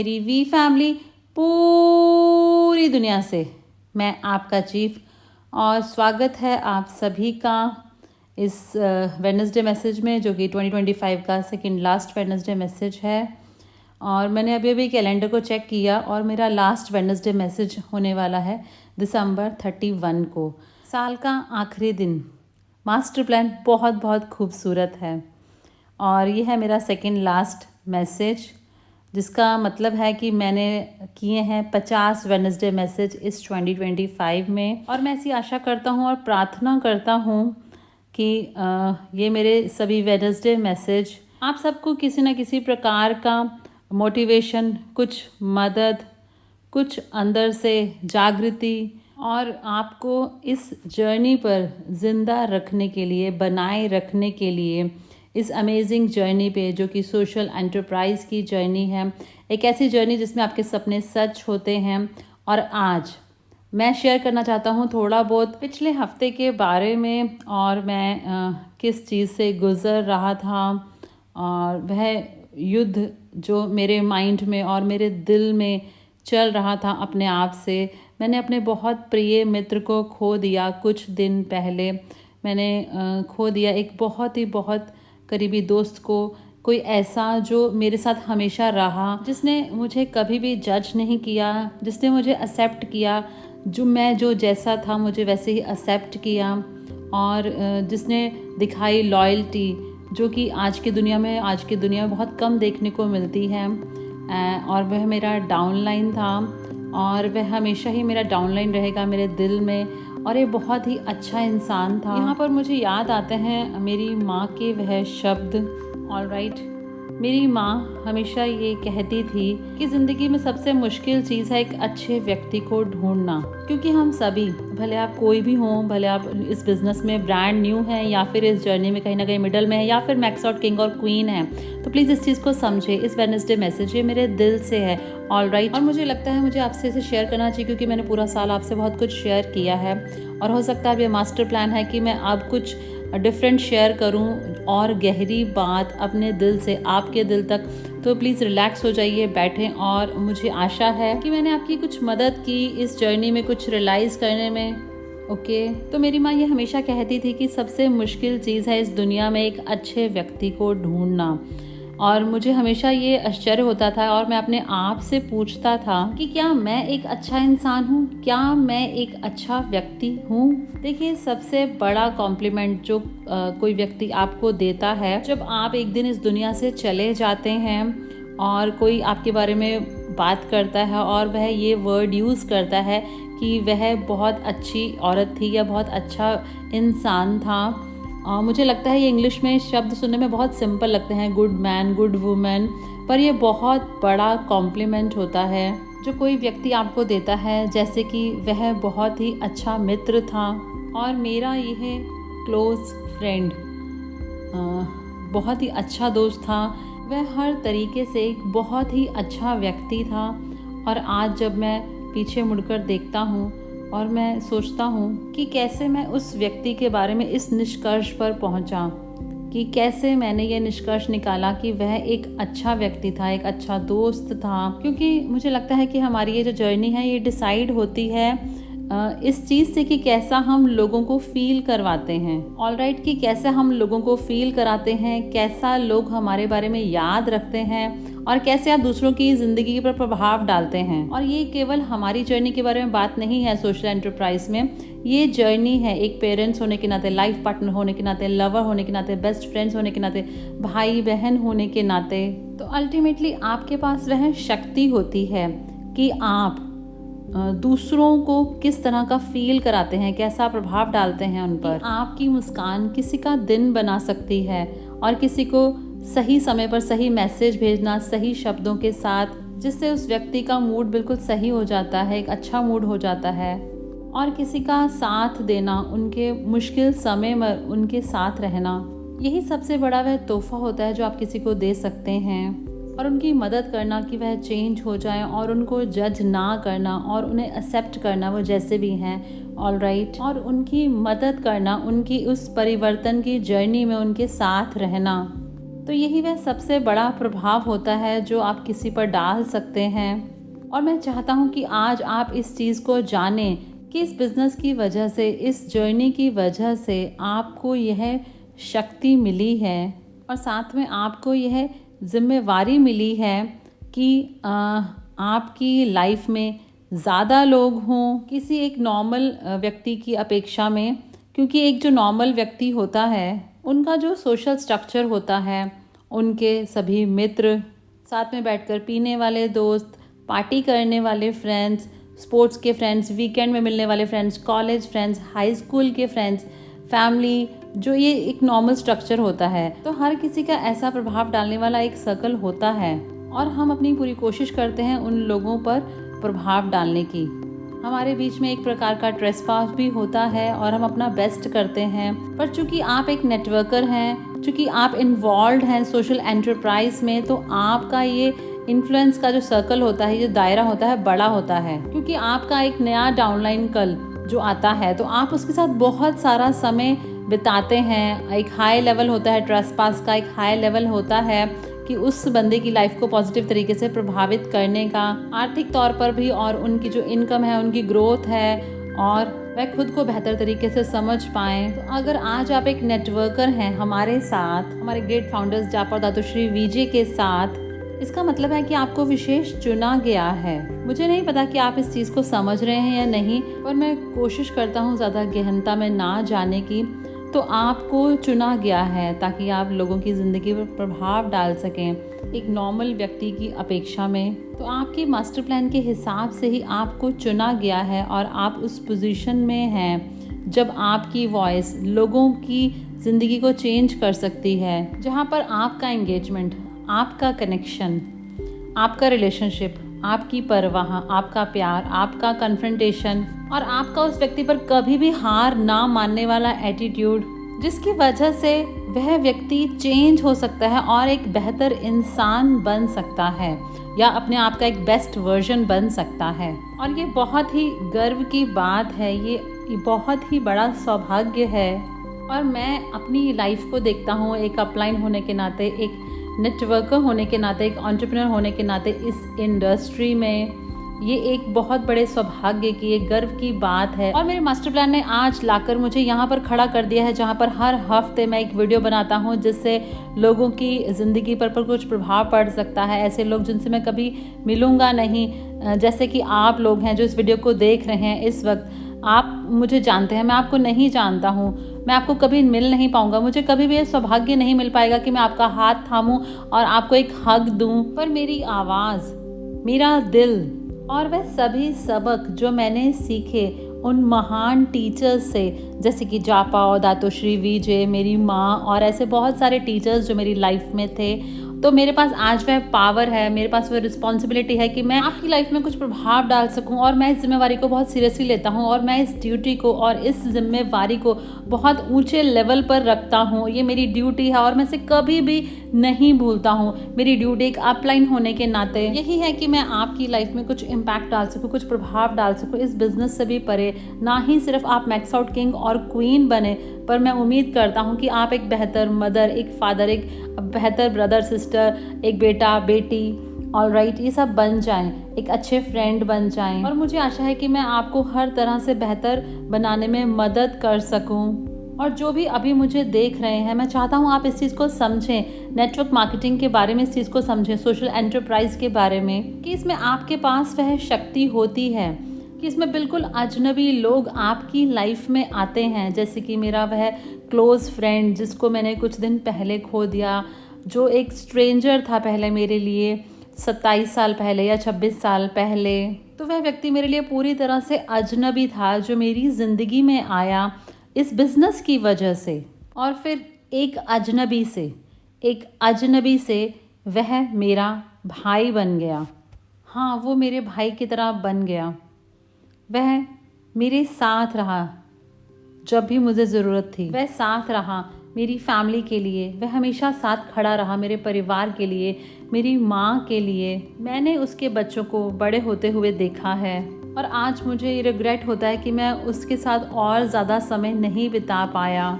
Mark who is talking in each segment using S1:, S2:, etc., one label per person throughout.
S1: मेरी we family, पूरी दुनिया से मैं आपका चीफ और स्वागत है आप सभी का इस वेडनेसडे मैसेज में, जो कि 2025 का सेकंड लास्ट वेडनेसडे मैसेज है। और मैंने अभी कैलेंडर को चेक किया और मेरा लास्ट वेडनेसडे मैसेज होने वाला है दिसंबर 31 को, साल का आखिरी दिन। मास्टर प्लान बहुत बहुत खूबसूरत है और ये है मेरा सेकंड लास्ट मैसेज, जिसका मतलब है कि मैंने किए हैं 50 वेडनेसडे मैसेज इस 2025 में। और मैं ऐसी आशा करता हूँ और प्रार्थना करता हूँ कि ये मेरे सभी वेडनेसडे मैसेज आप सबको किसी न किसी प्रकार का मोटिवेशन, कुछ मदद, कुछ अंदर से जागृति और आपको इस जर्नी पर ज़िंदा रखने के लिए, बनाए रखने के लिए, इस अमेजिंग जर्नी पे जो कि सोशल एंटरप्राइज की जर्नी है, एक ऐसी जर्नी जिसमें आपके सपने सच होते हैं। और आज मैं शेयर करना चाहता हूँ थोड़ा बहुत पिछले हफ्ते के बारे में, और मैं किस चीज़ से गुज़र रहा था और वह युद्ध जो मेरे माइंड में और मेरे दिल में चल रहा था अपने आप से। मैंने अपने बहुत प्रिय मित्र को खो दिया कुछ दिन पहले। मैंने खो दिया एक बहुत करीबी दोस्त को, कोई ऐसा जो मेरे साथ हमेशा रहा, जिसने मुझे कभी भी जज नहीं किया, जिसने मुझे एक्सेप्ट किया, जो जैसा था मुझे वैसे ही एक्सेप्ट किया, और जिसने दिखाई लॉयल्टी, जो कि आज की दुनिया में बहुत कम देखने को मिलती है। और वह मेरा डाउनलाइन था और वह हमेशा ही मेरा डाउनलाइन रहेगा मेरे दिल में, और ये बहुत ही अच्छा इंसान था। यहाँ पर मुझे याद आते हैं मेरी माँ के वह शब्द। ऑलराइट, मेरी माँ हमेशा ये कहती थी कि ज़िंदगी में सबसे मुश्किल चीज़ है एक अच्छे व्यक्ति को ढूंढना, क्योंकि हम सभी, भले आप कोई भी हों, भले आप इस बिज़नेस में ब्रांड न्यू हैं या फिर इस जर्नी में कहीं ना कहीं मिडल में है या फिर मैक्स आउट किंग और क्वीन है, तो प्लीज़ इस चीज़ को समझे। इस वेडनेसडे मैसेज ये मेरे दिल से है। ऑलराइट, और मुझे लगता है मुझे आपसे इसे शेयर करना चाहिए, क्योंकि मैंने पूरा साल आपसे बहुत कुछ शेयर किया है और हो सकता है अब ये मास्टर प्लान है कि मैं अब कुछ डिफरेंट शेयर करूं और गहरी बात अपने दिल से आपके दिल तक। तो प्लीज़ रिलैक्स हो जाइए, बैठें, और मुझे आशा है कि मैंने आपकी कुछ मदद की इस जर्नी में कुछ रियलाइज़ करने में। ओके, तो मेरी माँ ये हमेशा कहती थी कि सबसे मुश्किल चीज़ है इस दुनिया में एक अच्छे व्यक्ति को ढूंढना। और मुझे हमेशा ये आश्चर्य होता था और मैं अपने आप से पूछता था कि क्या मैं एक अच्छा इंसान हूँ, क्या मैं एक अच्छा व्यक्ति हूँ। देखिए, सबसे बड़ा कॉम्प्लीमेंट जो कोई व्यक्ति आपको देता है, जब आप एक दिन इस दुनिया से चले जाते हैं और कोई आपके बारे में बात करता है और वह ये वर्ड यूज़ करता है कि वह बहुत अच्छी औरत थी या बहुत अच्छा इंसान था। मुझे लगता है ये इंग्लिश में शब्द सुनने में बहुत सिंपल लगते हैं, गुड मैन, गुड वुमन, पर ये बहुत बड़ा कॉम्प्लीमेंट होता है जो कोई व्यक्ति आपको देता है, जैसे कि वह बहुत ही अच्छा मित्र था और मेरा यह क्लोज फ्रेंड, बहुत ही अच्छा दोस्त था। वह हर तरीके से एक बहुत ही अच्छा व्यक्ति था। और आज जब मैं पीछे मुड़कर देखता हूँ और मैं सोचता हूँ कि कैसे मैं उस व्यक्ति के बारे में इस निष्कर्ष पर पहुँचा, कि कैसे मैंने ये निष्कर्ष निकाला कि वह एक अच्छा व्यक्ति था, एक अच्छा दोस्त था। क्योंकि मुझे लगता है कि हमारी ये जो जर्नी है ये डिसाइड होती है इस चीज़ से कि कैसा हम लोगों को फील करवाते हैं। ऑलराइट, कि कैसे हम लोगों को फील कराते हैं, कैसा लोग हमारे बारे में याद रखते हैं और कैसे आप दूसरों की ज़िंदगी पर प्रभाव डालते हैं। और ये केवल हमारी जर्नी के बारे में बात नहीं है सोशल एंटरप्राइज में, ये जर्नी है एक पेरेंट्स होने के नाते, लाइफ पार्टनर होने के नाते, लवर होने के नाते, बेस्ट फ्रेंड्स होने के नाते, भाई बहन होने के नाते। तो अल्टीमेटली आपके पास वह शक्ति होती है कि आप दूसरों को किस तरह का फील कराते हैं, कैसा प्रभाव डालते हैं उन पर। आपकी मुस्कान किसी का दिन बना सकती है और किसी को सही समय पर सही मैसेज भेजना सही शब्दों के साथ, जिससे उस व्यक्ति का मूड बिल्कुल सही हो जाता है, एक अच्छा मूड हो जाता है। और किसी का साथ देना, उनके मुश्किल समय में उनके साथ रहना, यही सबसे बड़ा वह तोहफा होता है जो आप किसी को दे सकते हैं। और उनकी मदद करना कि वह चेंज हो जाए, और उनको जज ना करना और उन्हें एक्सेप्ट करना वो जैसे भी हैं। ऑलराइट, और उनकी मदद करना, उनकी उस परिवर्तन की जर्नी में उनके साथ रहना, तो यही वह सबसे बड़ा प्रभाव होता है जो आप किसी पर डाल सकते हैं। और मैं चाहता हूँ कि आज आप इस चीज़ को जानें कि इस बिज़नेस की वजह से, इस जर्नी की वजह से आपको यह शक्ति मिली है और साथ में आपको यह जिम्मेवारी मिली है कि आपकी लाइफ में ज़्यादा लोग हों किसी एक नॉर्मल व्यक्ति की अपेक्षा में, क्योंकि एक जो नॉर्मल व्यक्ति होता है उनका जो सोशल स्ट्रक्चर होता है, उनके सभी मित्र, साथ में बैठकर पीने वाले दोस्त, पार्टी करने वाले फ्रेंड्स, स्पोर्ट्स के फ्रेंड्स, वीकेंड में मिलने वाले friends, college friends, high school के फ्रेंड्स, फैमिली, जो ये एक नॉर्मल स्ट्रक्चर होता है। तो हर किसी का ऐसा प्रभाव डालने वाला एक सर्कल होता है और हम अपनी पूरी कोशिश करते हैं उन लोगों पर प्रभाव डालने की। हमारे बीच में एक प्रकार का ट्रेसपास भी होता है और हम अपना बेस्ट करते हैं, पर चूंकि आप एक नेटवर्कर हैं, चूंकि आप इन्वॉल्व हैं सोशल एंटरप्राइज में, तो आपका ये इन्फ्लुएंस का जो सर्कल होता है, ये दायरा होता है, बड़ा होता है। क्योंकि आपका एक नया डाउनलाइन कल जो आता है तो आप उसके साथ बहुत सारा समय बिताते हैं। एक हाई लेवल होता है ट्रेसपास का, एक हाई लेवल होता है कि उस बंदे की लाइफ को पॉजिटिव तरीके से प्रभावित करने का, आर्थिक तौर पर भी, और उनकी जो इनकम है, उनकी ग्रोथ है, और वह खुद को बेहतर तरीके से समझ पाएँ। तो अगर आज आप एक नेटवर्कर हैं हमारे साथ, हमारे ग्रेट फाउंडर्स जापा और दातुश्री विजय के साथ, इसका मतलब है कि आपको विशेष चुना गया है। मुझे नहीं पता कि आप इस चीज़ को समझ रहे हैं या नहीं, पर मैं कोशिश करता हूँ ज़्यादा गहनता में ना जाने की। तो आपको चुना गया है ताकि आप लोगों की ज़िंदगी पर प्रभाव डाल सकें एक नॉर्मल व्यक्ति की अपेक्षा में। तो आपके मास्टर प्लान के हिसाब से ही आपको चुना गया है और आप उस पोजीशन में हैं जब आपकी वॉइस लोगों की ज़िंदगी को चेंज कर सकती है, जहाँ पर आपका एंगेजमेंट, आपका कनेक्शन, आपका रिलेशनशिप, आपकी परवाह, आपका प्यार, आपका कन्फ्रंटेशन और आपका उस व्यक्ति पर कभी भी हार ना मानने वाला एटीट्यूड, जिसकी वजह से वह व्यक्ति चेंज हो सकता है और एक बेहतर इंसान बन सकता है या अपने आप का एक बेस्ट वर्जन बन सकता है। और ये बहुत ही गर्व की बात है, ये बहुत ही बड़ा सौभाग्य है। और मैं अपनी लाइफ को देखता हूँ एक अपलाइन होने के नाते, एक नेटवर्कर होने के नाते, एक एंटरप्रेन्योर होने के नाते इस इंडस्ट्री में ये एक बहुत बड़े सौभाग्य की, एक गर्व की बात है। और मेरे मास्टर प्लान ने आज लाकर मुझे यहाँ पर खड़ा कर दिया है जहाँ पर हर हफ्ते मैं एक वीडियो बनाता हूँ जिससे लोगों की ज़िंदगी पर कुछ प्रभाव पड़ सकता है। ऐसे लोग जिनसे मैं कभी मिलूँगा नहीं, जैसे कि आप लोग हैं जो इस वीडियो को देख रहे हैं इस वक्त। आप मुझे जानते हैं, मैं आपको नहीं जानता हूँ, मैं आपको कभी मिल नहीं पाऊँगा, मुझे कभी भी ये सौभाग्य नहीं मिल पाएगा कि मैं आपका हाथ थामूँ और आपको एक हग दूँ। पर मेरी आवाज़, मेरा दिल और वह सभी सबक जो मैंने सीखे उन महान टीचर्स से, जैसे कि जापा और दातुश्री विजय, मेरी माँ और ऐसे बहुत सारे टीचर्स जो मेरी लाइफ में थे, तो मेरे पास आज वह पावर है, मेरे पास वह रिस्पॉन्सिबिलिटी है कि मैं आपकी लाइफ में कुछ प्रभाव डाल सकूं। और मैं इस जिम्मेवारी को बहुत सीरियसली लेता हूं और मैं इस ड्यूटी को और इस जिम्मेवारी को बहुत ऊंचे लेवल पर रखता हूं। ये मेरी ड्यूटी है और मैं इसे कभी भी नहीं भूलता हूं। मेरी ड्यूटी एक अपलाइन होने के नाते यही है कि मैं आपकी लाइफ में कुछ इम्पैक्ट डाल सकूँ, कुछ प्रभाव डाल सकूँ, इस बिजनेस से भी परे। ना ही सिर्फ आप मैक्स आउट किंग और क्वीन बने, पर मैं उम्मीद करता हूँ कि आप एक बेहतर मदर, एक फादर, एक बेहतर ब्रदर सिस्टर, एक बेटा बेटी, ऑलराइट, ये सब बन जाएं, एक अच्छे फ्रेंड बन जाएं। और मुझे आशा है कि मैं आपको हर तरह से बेहतर बनाने में मदद कर सकूं। और जो भी अभी मुझे देख रहे हैं, मैं चाहता हूँ आप इस चीज़ को समझें, नेटवर्क मार्केटिंग के बारे में इस चीज़ को समझें, सोशल एंटरप्राइज के बारे में, कि इसमें आपके पास वह शक्ति होती है कि इसमें बिल्कुल अजनबी लोग आपकी लाइफ में आते हैं। जैसे कि मेरा वह क्लोज़ फ्रेंड जिसको मैंने कुछ दिन पहले खो दिया, जो एक स्ट्रेंजर था पहले मेरे लिए, 27 साल पहले या 26 साल पहले। तो वह व्यक्ति मेरे लिए पूरी तरह से अजनबी था, जो मेरी ज़िंदगी में आया इस बिज़नेस की वजह से। और फिर एक अजनबी से वह मेरा भाई बन गया। हाँ, वो मेरे भाई की तरह बन गया। वह मेरे साथ रहा जब भी मुझे ज़रूरत थी, वह साथ रहा मेरी फैमिली के लिए, वह हमेशा साथ खड़ा रहा मेरे परिवार के लिए, मेरी माँ के लिए। मैंने उसके बच्चों को बड़े होते हुए देखा है और आज मुझे ये रिग्रेट होता है कि मैं उसके साथ और ज़्यादा समय नहीं बिता पाया।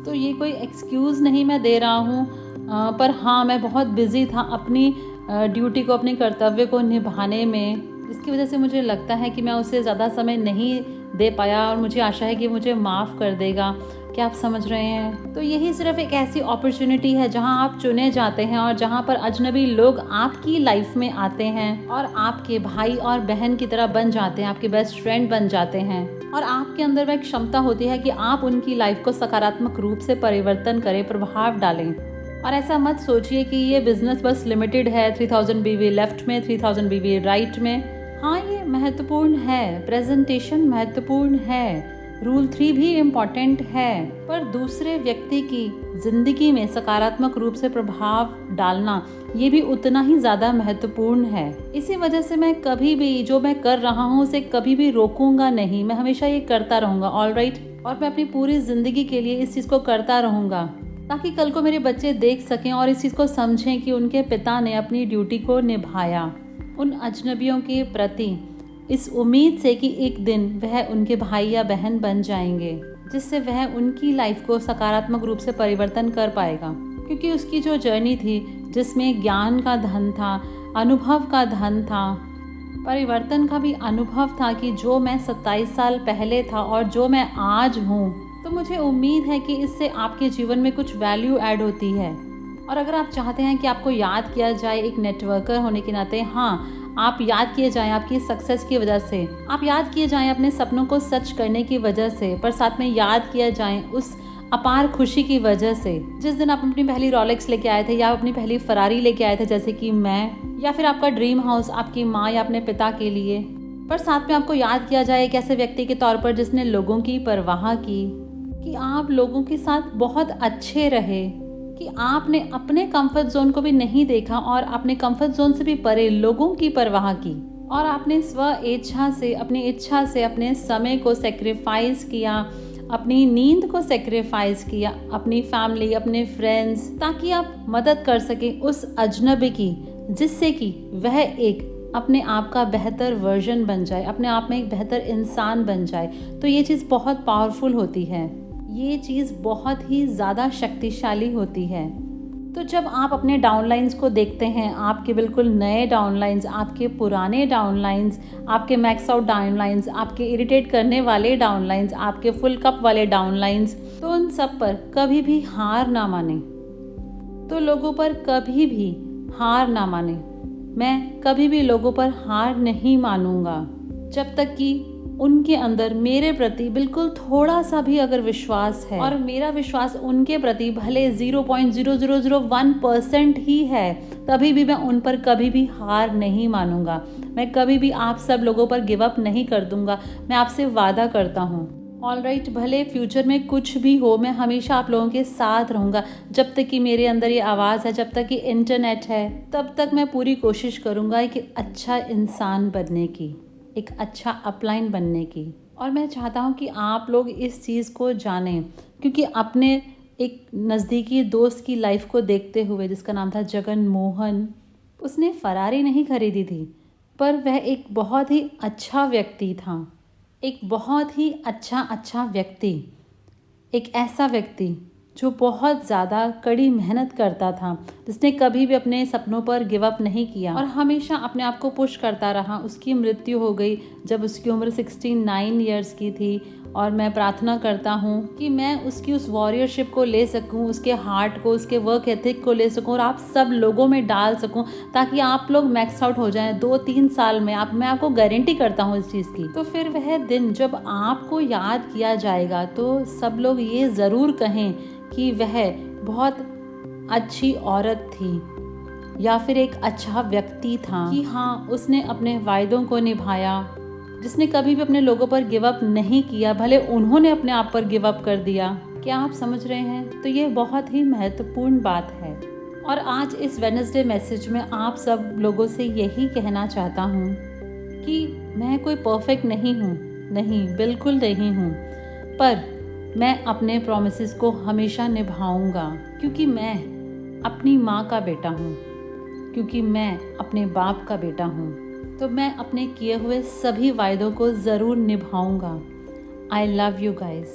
S1: तो ये कोई एक्सक्यूज़ नहीं मैं दे रहा हूँ, पर हाँ, मैं बहुत बिज़ी था अपनी ड्यूटी को, अपने कर्तव्य को निभाने में, जिसकी वजह से मुझे लगता है कि मैं उसे ज़्यादा समय नहीं दे पाया और मुझे आशा है कि मुझे माफ़ कर देगा। क्या आप समझ रहे हैं? तो यही सिर्फ़ एक ऐसी अपॉर्चुनिटी है जहां आप चुने जाते हैं और जहां पर अजनबी लोग आपकी लाइफ में आते हैं और आपके भाई और बहन की तरह बन जाते हैं, आपके बेस्ट फ्रेंड बन जाते हैं। और आपके अंदर वह एक क्षमता होती है कि आप उनकी लाइफ को सकारात्मक रूप से परिवर्तन करें, प्रभाव डालें। और ऐसा मत सोचिए कि ये बिजनेस बस लिमिटेड है 3000 बीवी लेफ्ट में, 3000 बीवी राइट में। हाँ, ये महत्वपूर्ण है, प्रेजेंटेशन महत्वपूर्ण है, रूल 3 भी इम्पॉर्टेंट है, पर दूसरे व्यक्ति की जिंदगी में सकारात्मक रूप से प्रभाव डालना ये भी उतना ही ज़्यादा महत्वपूर्ण है। इसी वजह से मैं कभी भी जो मैं कर रहा हूँ उसे कभी भी रोकूंगा नहीं, मैं हमेशा ये करता रहूँगा। ऑलराइट, और मैं अपनी पूरी ज़िंदगी के लिए इस चीज़ को करता रहूँगा, ताकि कल को मेरे बच्चे देख सकें और इस चीज़ को समझें कि उनके पिता ने अपनी ड्यूटी को निभाया उन अजनबियों के प्रति, इस उम्मीद से कि एक दिन वह उनके भाई या बहन बन जाएंगे, जिससे वह उनकी लाइफ को सकारात्मक रूप से परिवर्तन कर पाएगा। क्योंकि उसकी जो जर्नी थी, जिसमें ज्ञान का धन था, अनुभव का धन था, परिवर्तन का भी अनुभव था, कि जो मैं 27 साल पहले था और जो मैं आज हूँ, तो मुझे उम्मीद है कि इससे आपके जीवन में कुछ वैल्यू ऐड होती है। और अगर आप चाहते हैं कि आपको याद किया जाए एक नेटवर्कर होने के नाते, हाँ, आप याद किए जाएं आपकी सक्सेस की वजह से, आप याद किए जाएं अपने सपनों को सच करने की वजह से, पर साथ में याद किया जाएं उस अपार खुशी की वजह से जिस दिन आप अपनी पहली रोलेक्स लेके आए थे या अपनी पहली फरारी लेके आए थे, जैसे कि मैं, या फिर आपका ड्रीम हाउस आपकी माँ या अपने पिता के लिए। पर साथ में आपको याद किया जाए एक ऐसे व्यक्ति के तौर पर जिसने लोगों की परवाह की, कि आप लोगों के साथ बहुत अच्छे रहे, कि आपने अपने कंफर्ट जोन को भी नहीं देखा और अपने कंफर्ट जोन से भी परे लोगों की परवाह की, और आपने स्व इच्छा से, अपनी इच्छा से अपने समय को सेक्रीफाइस किया, अपनी नींद को सेक्रीफाइस किया, अपनी फैमिली, अपने फ्रेंड्स, ताकि आप मदद कर सकें उस अजनबी की, जिससे कि वह एक अपने आप का बेहतर वर्जन बन जाए, अपने आप में एक बेहतर इंसान बन जाए। तो ये चीज़ बहुत पावरफुल होती है, ये चीज़ बहुत ही ज़्यादा शक्तिशाली होती है। तो जब आप अपने डाउनलाइंस को देखते हैं, आपके बिल्कुल नए डाउनलाइंस, आपके पुराने डाउनलाइंस, आपके मैक्स आउट डाउनलाइंस, आपके इरिटेट करने वाले डाउनलाइंस, आपके फुल कप वाले डाउनलाइंस, तो उन सब पर कभी भी हार ना माने। तो लोगों पर कभी भी हार ना माने। मैं कभी भी लोगों पर हार नहीं मानूंगा, जब तक कि उनके अंदर मेरे प्रति बिल्कुल थोड़ा सा भी अगर विश्वास है, और मेरा विश्वास उनके प्रति भले 0.0001% ही है, तभी भी मैं उन पर कभी भी हार नहीं मानूंगा। मैं कभी भी आप सब लोगों पर गिव अप नहीं कर दूंगा। मैं आपसे वादा करता हूँ, ऑलराइट, भले फ्यूचर में कुछ भी हो, मैं हमेशा आप लोगों के साथ रहूँगा। जब तक कि मेरे अंदर ये आवाज़ है, जब तक कि इंटरनेट है, तब तक मैं पूरी कोशिश करूँगा कि अच्छा इंसान बनने की, एक अच्छा अपलाइन बनने की। और मैं चाहता हूँ कि आप लोग इस चीज़ को जानें, क्योंकि अपने एक नज़दीकी दोस्त की लाइफ को देखते हुए, जिसका नाम था जगन मोहन, उसने फरारी नहीं खरीदी थी, पर वह एक बहुत ही अच्छा व्यक्ति था, एक बहुत ही अच्छा व्यक्ति, एक ऐसा व्यक्ति जो बहुत ज़्यादा कड़ी मेहनत करता था, जिसने कभी भी अपने सपनों पर गिव अप नहीं किया और हमेशा अपने आप को पुश करता रहा। उसकी मृत्यु हो गई जब उसकी उम्र 69 ईयर्स की थी, और मैं प्रार्थना करता हूँ कि मैं उसकी उस वॉरियरशिप को ले सकूँ, उसके हार्ट को, उसके वर्क एथिक को ले सकूँ और आप सब लोगों में डाल सकूँ, ताकि आप लोग मैक्स आउट हो जाएं 2-3 साल में। मैं आपको गारंटी करता हूँ इस चीज़ की। तो फिर वह दिन जब आपको याद किया जाएगा, तो सब लोग ये ज़रूर कहें कि वह बहुत अच्छी औरत थी, या फिर एक अच्छा व्यक्ति था, कि हाँ, उसने अपने वायदों को निभाया, जिसने कभी भी अपने लोगों पर गिव अप नहीं किया, भले उन्होंने अपने आप पर गिव अप कर दिया। क्या आप समझ रहे हैं? तो ये बहुत ही महत्वपूर्ण बात है। और आज इस वेडनेसडे मैसेज में आप सब लोगों से यही कहना चाहता हूँ कि मैं कोई परफेक्ट नहीं हूँ, नहीं, बिल्कुल नहीं हूँ, पर मैं अपने प्रॉमिसेस को हमेशा निभाऊंगा, क्योंकि मैं अपनी माँ का बेटा हूँ, क्योंकि मैं अपने बाप का बेटा हूँ। तो मैं अपने किए हुए सभी वायदों को ज़रूर निभाऊंगा। I love you guys.